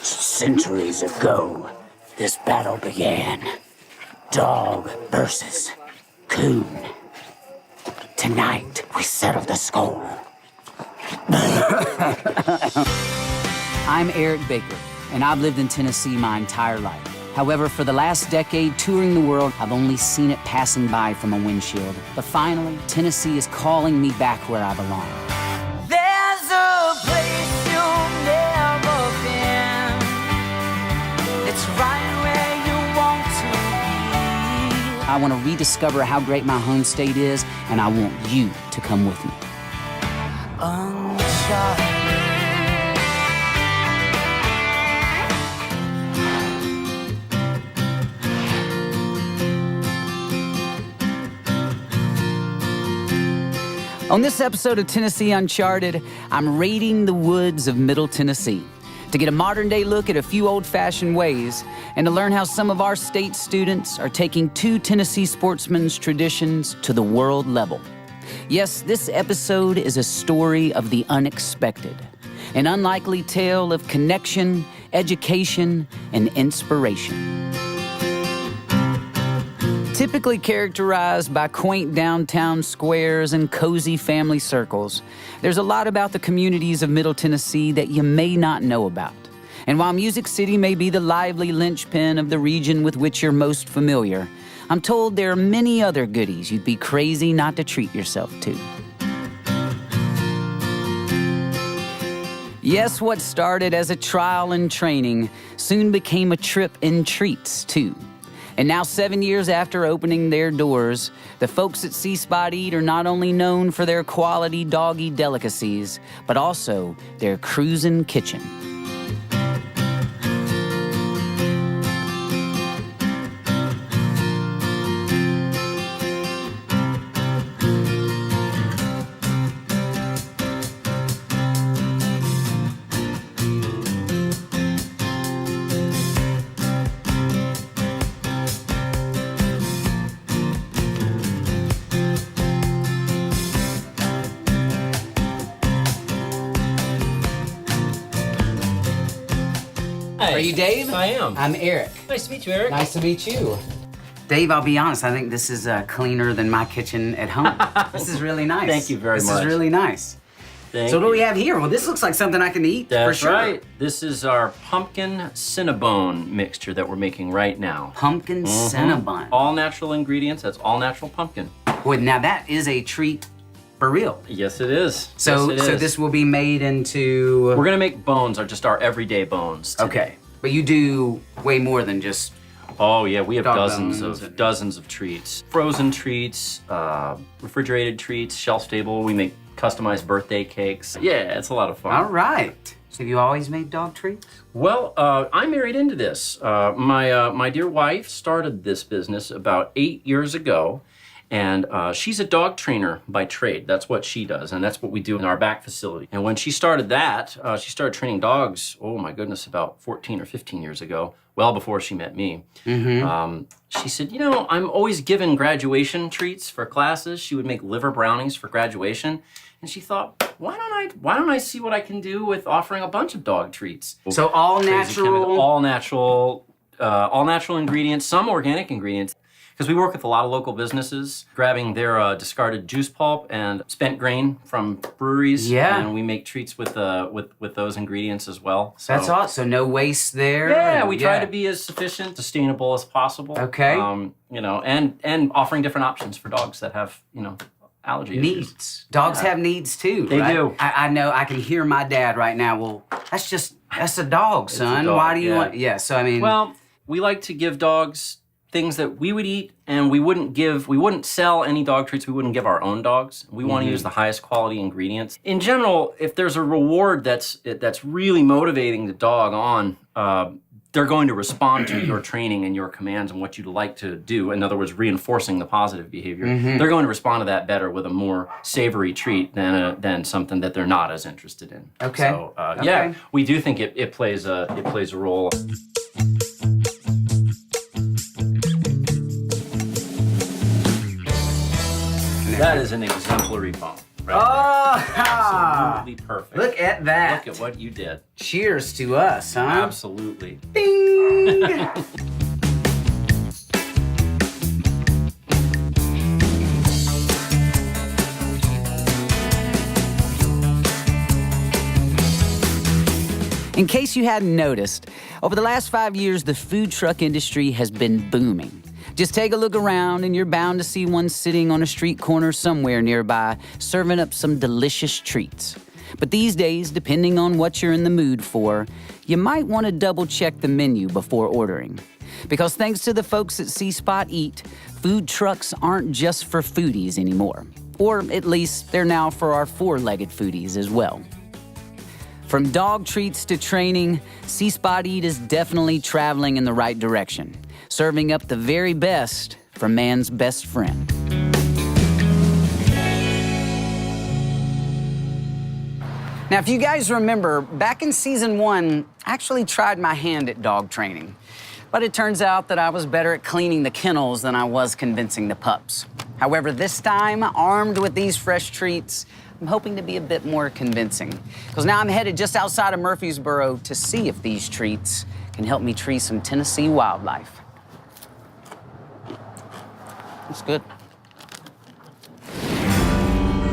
Centuries ago, this battle began. Dog versus coon. Tonight, we settle the score. I'm Erick Baker, and I've lived in Tennessee my entire life. However, for the last decade, touring the world, I've only seen it passing by from a windshield. But finally, Tennessee is calling me back where I belong. There's a place you've never been. It's right where you want to be. I want to rediscover how great my home state is, and I want you to come with me. Uncharted. On this episode of Tennessee Uncharted, I'm raiding the woods of Middle Tennessee to get a modern-day look at a few old-fashioned ways and to learn how some of our state students are taking two Tennessee sportsmen's traditions to the world level. Yes, this episode is a story of the unexpected, an unlikely tale of connection, education, and inspiration. Typically characterized by quaint downtown squares and cozy family circles, there's a lot about the communities of Middle Tennessee that you may not know about. And while Music City may be the lively linchpin of the region with which you're most familiar, I'm told there are many other goodies you'd be crazy not to treat yourself to. Yes, what started as a trial and training soon became a trip in treats, too. And now, 7 years after opening their doors, the folks at See Spot Eat are not only known for their quality doggy delicacies, but also their cruisin' kitchen. Hi. Are you Dave? I am. I'm Eric. Nice to meet you, Eric. Nice to meet you. Dave, I'll be honest, I think this is cleaner than my kitchen at home. This is really nice. Thank you very much. This is really nice. Thank So what do you. we have here? Well, this looks like something I can eat That's for sure. right. This is our pumpkin cinnabon mixture that we're making right now. Pumpkin cinnabon. All natural ingredients. That's all natural pumpkin. Boy, now that is a treat for real. Yes, it is. So, yes, it so is. this will be made into... We're gonna make bones, or just our everyday bones today. Okay, but you do way more than just... Oh yeah, we have Dog dozens bones of and- dozens of treats, frozen treats, refrigerated treats, shelf stable. We make customized birthday cakes. Yeah, it's a lot of fun. All right. So have you always made dog treats? Well, I married into this. My dear wife started this business about 8 years ago, and she's a dog trainer by trade. That's what she does, and that's what we do in our back facility. And when she started that, she started training dogs, oh my goodness, about 14 or 15 years ago, well before she met me. She said, you know, I'm always given graduation treats for classes. She would make liver brownies for graduation. And she thought, why don't I see what I can do with offering a bunch of dog treats? So all Crazy natural... chemical, all natural ingredients, some organic ingredients. Because we work with a lot of local businesses, grabbing their discarded juice pulp and spent grain from breweries. Yeah. And we make treats with those ingredients as well. So, That's awesome. So no waste there. yeah, we try to be as sufficient, sustainable as possible. Okay. You know, and offering different options for dogs that have, you know, allergy issues. Needs. Dogs have needs too, They right? do. I know, I can hear my dad right now, well, that's a dog, son. dog, Why do you yeah. want... Yeah, so I mean... Well, we like to give dogs things that we would eat, and we wouldn't sell any dog treats we wouldn't give our own dogs. We want to use the highest quality ingredients. In general, if there's a reward that's really motivating the dog on, they're going to respond to your training and your commands and what you'd like to do. In other words, reinforcing the positive behavior. They're going to respond to that better with a more savory treat than something that they're not as interested in. Okay. So Okay. yeah, we do think it plays a role. That is an exemplary bone. Absolutely perfect. Look at that. Look at what you did. Cheers to us, huh? Absolutely. Ding! In case you hadn't noticed, over the last 5 years, the food truck industry has been booming. Just take a look around and you're bound to see one sitting on a street corner somewhere nearby, serving up some delicious treats. But these days, depending on what you're in the mood for, you might want to double-check the menu before ordering. Because thanks to the folks at C Spot Eat, food trucks aren't just for foodies anymore. Or at least they're now for our four-legged foodies as well. From dog treats to training, C Spot Eat is definitely traveling in the right direction, serving up the very best from man's best friend. Now, if you guys remember, back in season 1, I actually tried my hand at dog training. But it turns out that I was better at cleaning the kennels than I was convincing the pups. However, this time, armed with these fresh treats, I'm hoping to be a bit more convincing. Because now I'm headed just outside of Murfreesboro to see if these treats can help me tree some Tennessee wildlife. It's good.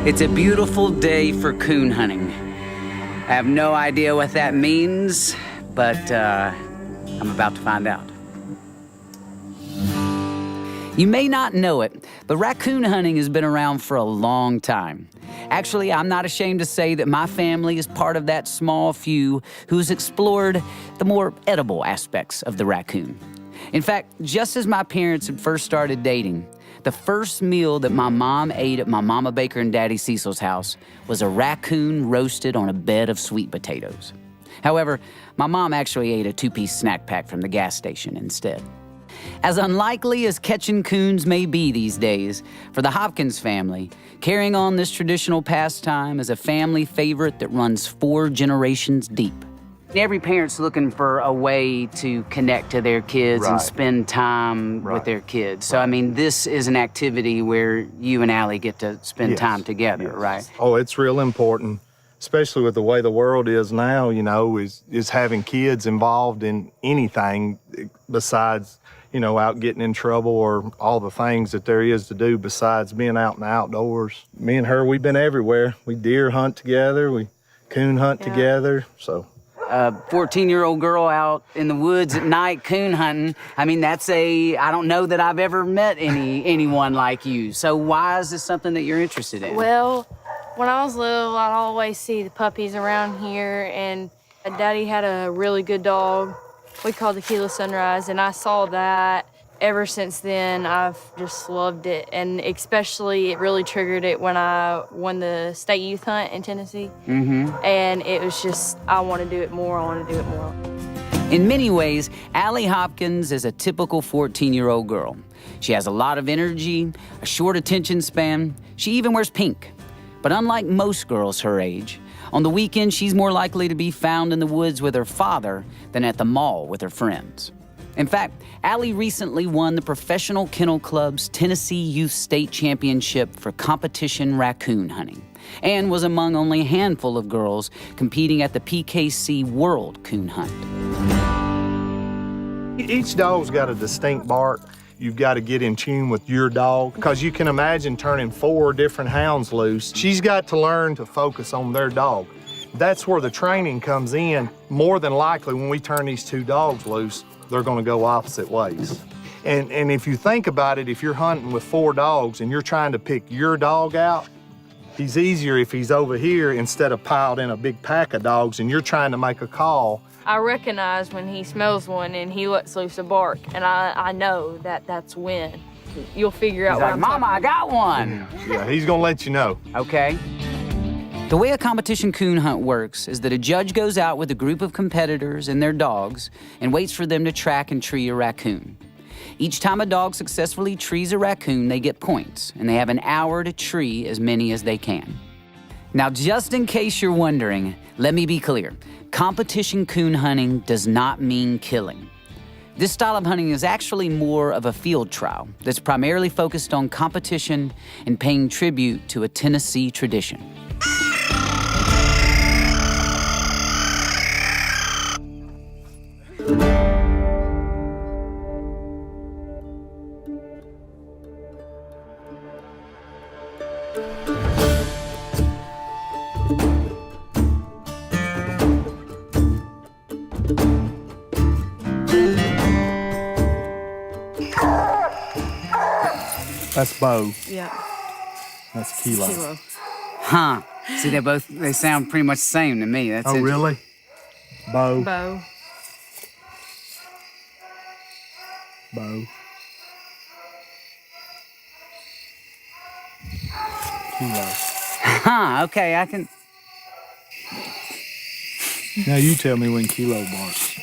It's a beautiful day for coon hunting. I have no idea what that means, but I'm about to find out. You may not know it, but raccoon hunting has been around for a long time. Actually, I'm not ashamed to say that my family is part of that small few who's explored the more edible aspects of the raccoon. In fact, just as my parents had first started dating, the first meal that my mom ate at my Mama Baker and Daddy Cecil's house was a raccoon roasted on a bed of sweet potatoes. However, my mom actually ate a 2-piece snack pack from the gas station instead. As unlikely as catching coons may be these days, for the Hopkins family, carrying on this traditional pastime is a family favorite that runs 4 generations deep. Every parent's looking for a way to connect to their kids and spend time with their kids. So, I mean, this is an activity where you and Allie get to spend time together, right? Oh, it's real important, especially with the way the world is now, you know, is having kids involved in anything besides, you know, out getting in trouble or all the things that there is to do besides being out in the outdoors. Me and her, we've been everywhere. We deer hunt together, we coon hunt together, so. A 14-year-old girl out in the woods at night coon hunting. I mean, I don't know that I've ever met anyone like you. So why is this something that you're interested in? Well, when I was little, I'd always see the puppies around here, and Daddy had a really good dog we called Tequila Sunrise, and I saw that. Ever since then, I've just loved it, and especially it really triggered it when I won the state youth hunt in Tennessee. And it was just, I want to do it more, In many ways, Allie Hopkins is a typical 14-year-old girl. She has a lot of energy, a short attention span. She even wears pink. But unlike most girls her age, on the weekend, she's more likely to be found in the woods with her father than at the mall with her friends. In fact, Allie recently won the Professional Kennel Club's Tennessee Youth State Championship for competition raccoon hunting and was among only a handful of girls competing at the PKC World Coon Hunt. Each dog's got a distinct bark. You've got to get in tune with your dog because you can imagine turning 4 different hounds loose. She's got to learn to focus on their dog. That's where the training comes in. More than likely, when we turn these 2 dogs loose, they're going to go opposite ways. And if you think about it, if you're hunting with 4 dogs and you're trying to pick your dog out, he's easier if he's over here instead of piled in a big pack of dogs and you're trying to make a call. I recognize when he smells one and he lets loose a bark, and I know that that's when. You'll figure out He's what like, I'm Mama, I talking got one. Yeah, he's going to let you know. Okay. The way a competition coon hunt works is that a judge goes out with a group of competitors and their dogs and waits for them to track and tree a raccoon. Each time a dog successfully trees a raccoon, they get points, and they have an hour to tree as many as they can. Now, just in case you're wondering, let me be clear. Competition coon hunting does not mean killing. This style of hunting is actually more of a field trial that's primarily focused on competition and paying tribute to a Tennessee tradition. That's Bo. Yeah. That's Kilo. Kilo. Huh. See, they sound pretty much the same to me. That's Oh, it. really? Bo. Bo. Bo. Kilo. Huh, okay, I can... Now you tell me when Kilo barks.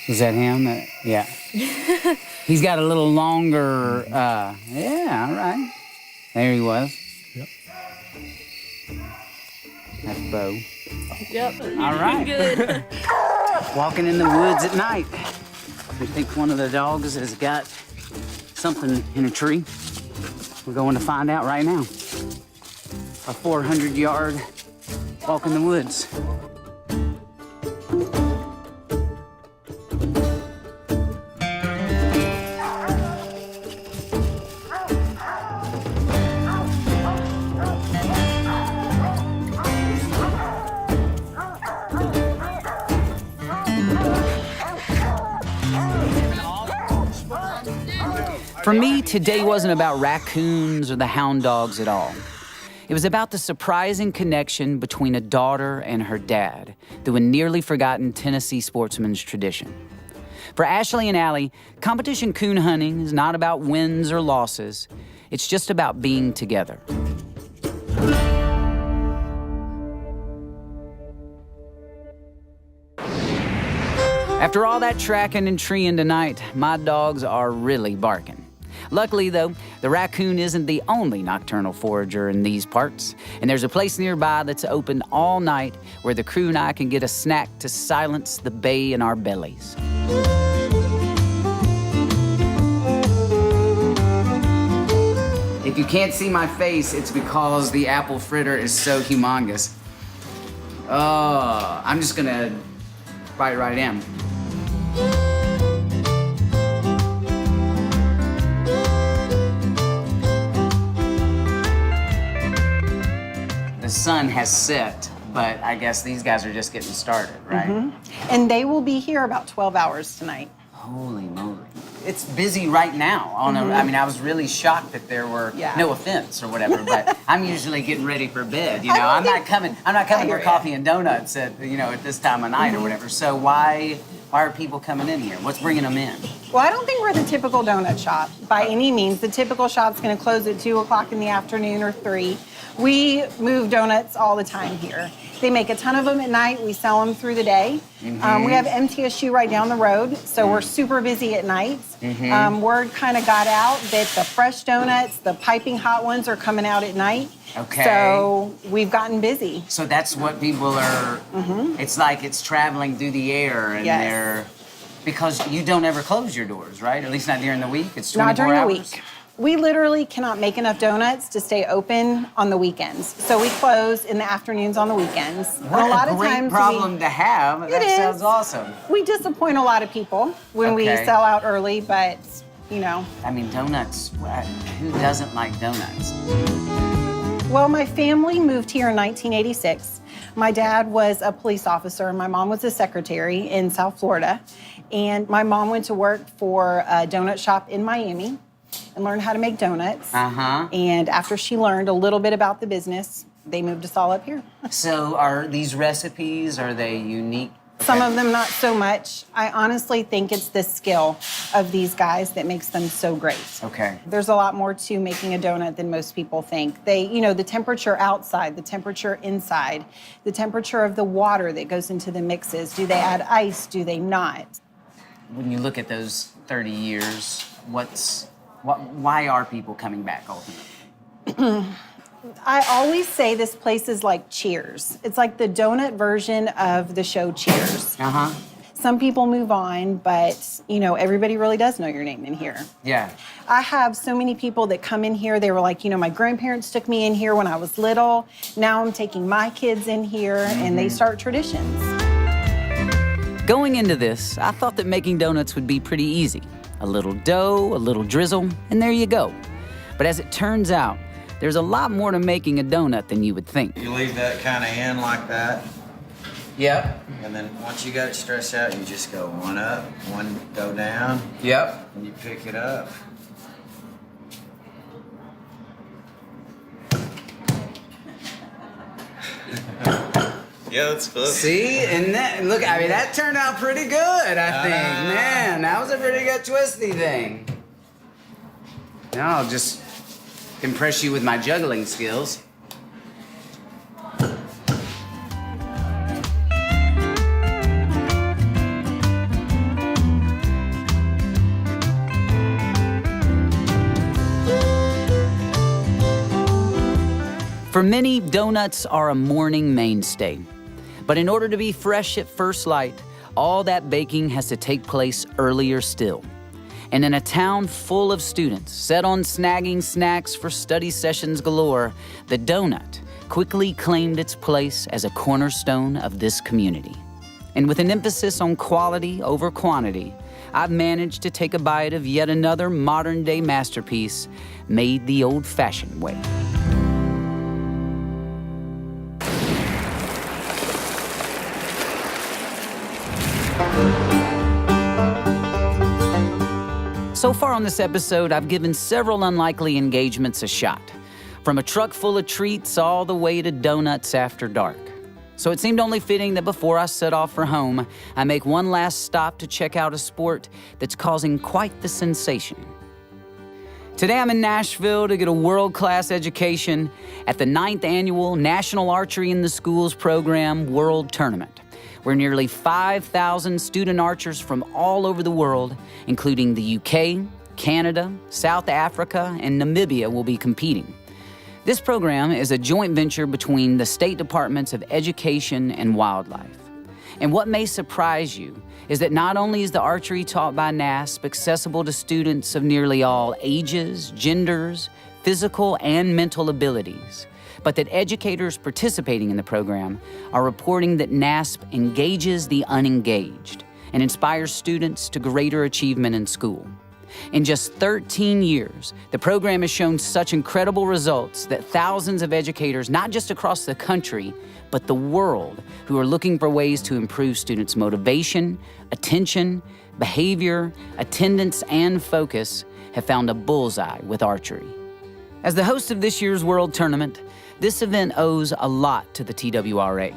Was that him? Yeah. He's got a little longer, yeah, all right. There he was. Yep. That's Bo. Yep. All right. Good. Walking in the woods at night. We think one of the dogs has got something in a tree. We're going to find out right now. A 400-yard walk in the woods. For me, today wasn't about raccoons or the hound dogs at all. It was about the surprising connection between a daughter and her dad through a nearly forgotten Tennessee sportsman's tradition. For Ashley and Allie, competition coon hunting is not about wins or losses. It's just about being together. After all that tracking and treeing tonight, my dogs are really barking. Luckily, though, the raccoon isn't the only nocturnal forager in these parts, and there's a place nearby that's open all night where the crew and I can get a snack to silence the bay in our bellies. If you can't see my face, it's because the apple fritter is so humongous. Oh, I'm just gonna bite right in. The sun has set, but I guess these guys are just getting started, right? Mm-hmm. And they will be here about 12 hours tonight. Holy moly. It's busy right now. I mean, I was really shocked that there were, no offense or whatever, but I'm usually getting ready for bed, you know. I'm not coming for coffee and donuts at this time of night or whatever. So why are people coming in here? What's bringing them in? Well, I don't think we're the typical donut shop by any means. The typical shop's going to close at 2 o'clock in the afternoon or 3. We move donuts all the time here. They make a ton of them at night. We sell them through the day. We have MTSU right down the road, so we're super busy at night. Word kind of got out that the fresh donuts, the piping hot ones, are coming out at night. Okay. So we've gotten busy. So that's what people are, it's like it's traveling through the air and they're, because you don't ever close your doors, right? At least not during the week. It's 24 Not during hours. the week. We literally cannot make enough donuts to stay open on the weekends. So we close in the afternoons on the weekends. What a great problem to have. That sounds awesome. We disappoint a lot of people when we sell out early, but, you know. I mean, donuts, who doesn't like donuts? Well, my family moved here in 1986. My dad was a police officer and my mom was a secretary in South Florida. And my mom went to work for a donut shop in Miami and learned how to make donuts. And after she learned a little bit about the business, they moved us all up here. So are these recipes, are they unique? Some of them not so much. I honestly think it's the skill of these guys that makes them so great. Okay. There's a lot more to making a donut than most people think. The temperature outside, the temperature inside, the temperature of the water that goes into the mixes. Do they add ice? Do they not? When you look at those 30 years, why are people coming back ultimately? I always say this place is like Cheers. It's like the donut version of the show Cheers. Some people move on, but everybody really does know your name in here. Yeah. I have so many people that come in here, they were like, my grandparents took me in here when I was little. Now I'm taking my kids in here, and they start traditions. Going into this, I thought that making donuts would be pretty easy. A little dough, a little drizzle, and there you go. But as it turns out, there's a lot more to making a donut than you would think. You leave that kind of in like that. Yep. And then once you got it stretched out, you just go one up, one go down, Yep. and you pick it up. Yeah, that's fun. See, and look, that turned out pretty good, I think. Man, that was a pretty good twisty thing. Now I'll just impress you with my juggling skills. For many, donuts are a morning mainstay. But in order to be fresh at first light, all that baking has to take place earlier still. And in a town full of students set on snagging snacks for study sessions galore, the donut quickly claimed its place as a cornerstone of this community. And with an emphasis on quality over quantity, I've managed to take a bite of yet another modern-day masterpiece made the old-fashioned way. So far on this episode, I've given several unlikely engagements a shot, from a truck full of treats all the way to donuts after dark. So it seemed only fitting that before I set off for home, I make one last stop to check out a sport that's causing quite the sensation. Today I'm in Nashville to get a world-class education at the 9th Annual National Archery in the Schools Program World Tournament, where nearly 5,000 student archers from all over the world, including the UK, Canada, South Africa, and Namibia, will be competing. This program is a joint venture between the State Departments of Education and Wildlife. And what may surprise you is that not only is the archery taught by NASP accessible to students of nearly all ages, genders, physical and mental abilities, but that educators participating in the program are reporting that NASP engages the unengaged and inspires students to greater achievement in school. In just 13 years, the program has shown such incredible results that thousands of educators, not just across the country, but the world, who are looking for ways to improve students' motivation, attention, behavior, attendance, and focus, have found a bullseye with archery. As the host of this year's World Tournament, this event owes a lot to the TWRA.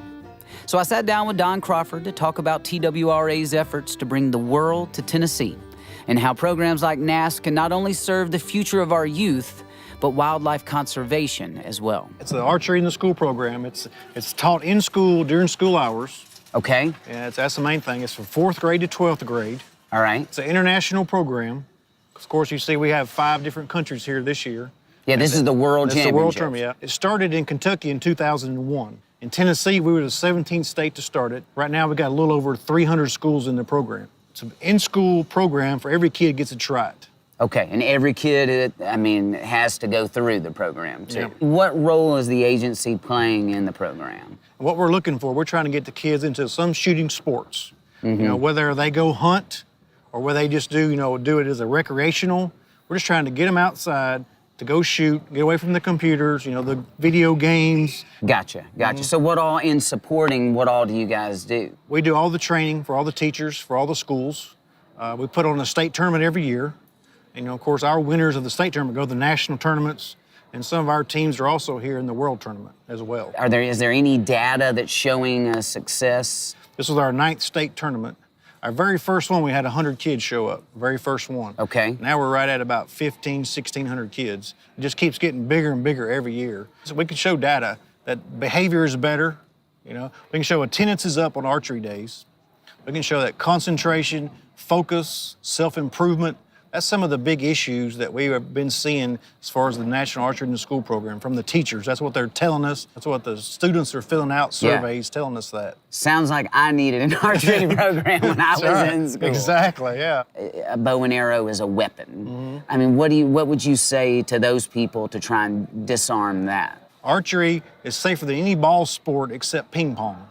So I sat down with Don Crawford to talk about TWRA's efforts to bring the world to Tennessee and how programs like NASP can not only serve the future of our youth, but wildlife conservation as well. It's the Archery in the School program. It's taught in school during school hours. Okay. Yeah, that's the main thing. It's from 4th grade to 12th grade. All right. It's an international program. Of course, you see we have 5 different countries here this year. Yeah, this is the World Championship. Championship. The World Tournament, yeah. It started in Kentucky in 2001. In Tennessee, we were the 17th state to start it. Right now, we got a little over 300 schools in the program. It's an in-school program for every kid gets to try it. Okay, and every kid, has to go through the program, too. Yeah. What role is the agency playing in the program? What we're looking for, we're trying to get the kids into some shooting sports. Whether they go hunt or whether they just do it as a recreational. We're just trying to get them outside to go shoot, get away from the computers, the video games. Gotcha. So what all do you guys do? We do all the training for all the teachers, for all the schools. We put on a state tournament every year. And, of course, our winners of the state tournament go to the national tournaments, and some of our teams are also here in the world tournament as well. Is there any data that's showing a success? This was our 9th state tournament. Our very first one, we had 100 kids show up, very first one. Okay. Now we're right at about 1,600 kids. It just keeps getting bigger and bigger every year. So we can show data that behavior is better, We can show attendance is up on archery days. We can show that concentration, focus, self-improvement, That's some of the big issues that we have been seeing as far as the National Archery in the School program from the teachers. That's what they're telling us. That's what the students are filling out surveys telling us that. Sounds like I needed an archery program when I was in school. Exactly, yeah. A bow and arrow is a weapon. I mean, what would you say to those people to try and disarm that? Archery is safer than any ball sport except ping pong.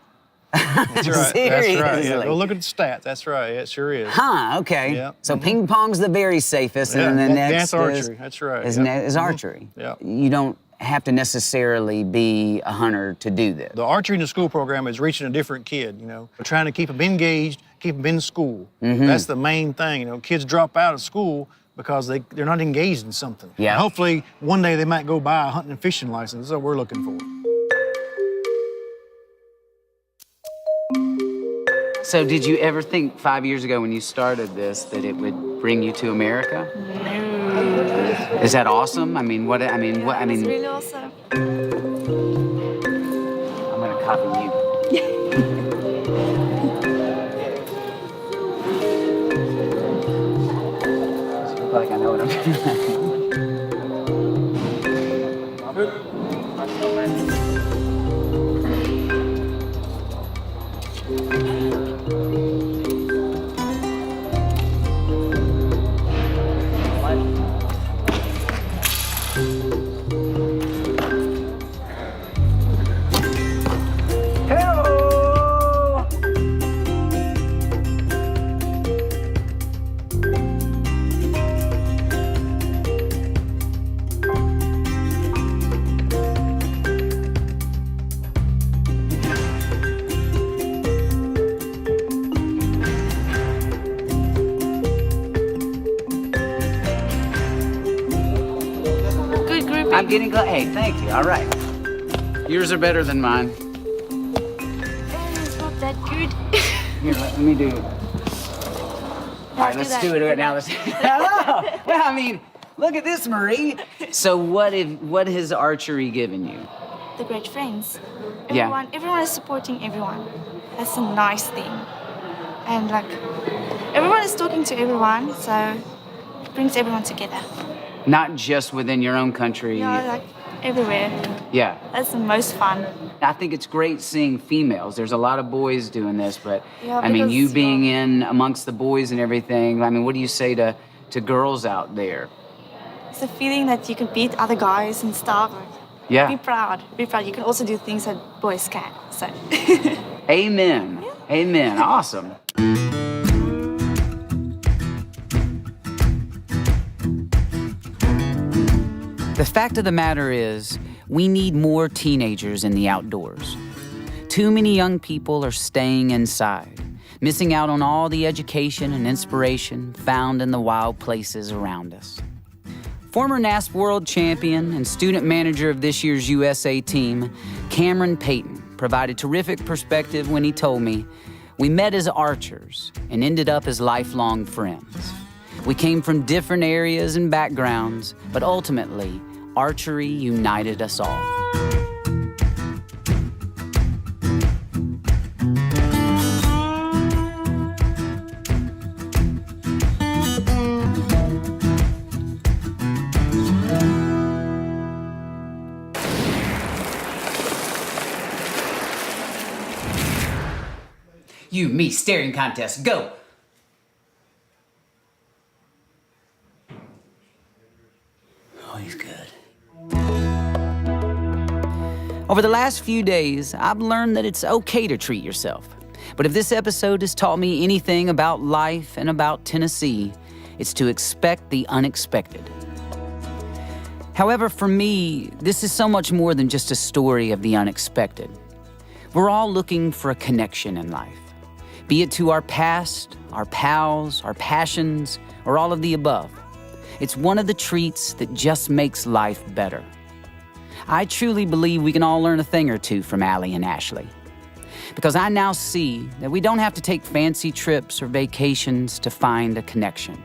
That's right. Seriously? That's right. Yeah. Go look at the stats. That's right. It sure is. Huh, okay. Yeah. So ping pong's the very safest, and then the next that's archery. That's right. is archery. Yeah. You don't have to necessarily be a hunter to do this. The Archery in the School program is reaching a different kid, you know. We're trying to keep them engaged, keep them in school. That's the main thing, you know. Kids drop out of school because they're not engaged in something. Yeah. And hopefully, one day they might go buy a hunting and fishing license. That's what we're looking for. So did you ever think 5 years ago when you started this that it would bring you to America? No. Is that awesome? I mean, It's really awesome. I'm gonna copy you. Look like I know what I'm doing. Good grouping. I'm getting glad. Hey, thank you. All right. Yours are better than mine. It's not that good. Here, let me do it. All right, let's do it right now. Hello. Well, I mean, look at this, Marie. So what has archery given you? The great friends. Yeah. Everyone is supporting everyone. That's a nice thing. And like, everyone is talking to everyone, so it brings everyone together. Not just within your own country. Yeah, like everywhere. Yeah. That's the most fun. I think it's great seeing females. There's a lot of boys doing this, but Yeah, I mean, because, you being in amongst the boys and everything, I mean, what do you say to girls out there? It's a feeling that you can beat other guys and stuff. Like, Yeah. Be proud. Be proud. You can also do things that boys can't. So. Amen. Amen. Awesome. The fact of the matter is, we need more teenagers in the outdoors. Too many young people are staying inside, missing out on all the education and inspiration found in the wild places around us. Former NASP world champion and student manager of this year's USA team, Cameron Payton, provided terrific perspective when he told me, "We met as archers and ended up as lifelong friends. We came from different areas and backgrounds, but ultimately, archery united us all." You, me, staring contest, go! Oh, he's good. Over the last few days, I've learned that it's okay to treat yourself. But if this episode has taught me anything about life and about Tennessee, it's to expect the unexpected. However, for me, this is so much more than just a story of the unexpected. We're all looking for a connection in life, be it to our past, our pals, our passions, or all of the above. It's one of the treats that just makes life better. I truly believe we can all learn a thing or two from Allie and Ashley, because I now see that we don't have to take fancy trips or vacations to find a connection.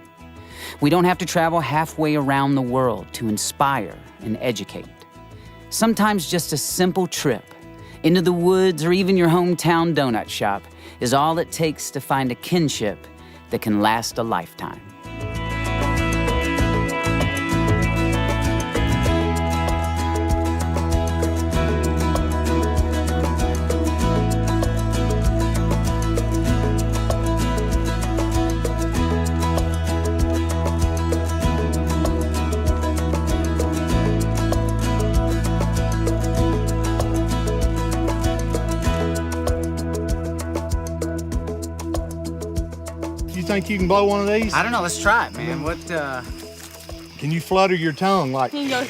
We don't have to travel halfway around the world to inspire and educate. Sometimes just a simple trip into the woods or even your hometown donut shop is all it takes to find a kinship that can last a lifetime. think you can blow one of these? I don't know. Let's try it, man. What? Can you flutter your tongue like? He goes,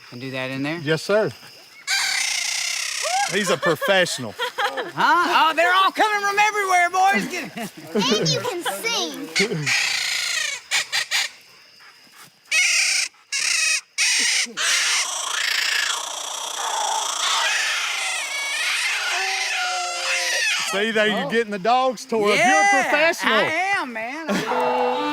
Can do that in there? Yes, sir. He's a professional. Huh? Oh, they're all coming from everywhere, boys. And you can sing. See, there you're getting the dog's tour. Yeah, You're a professional. I am, man.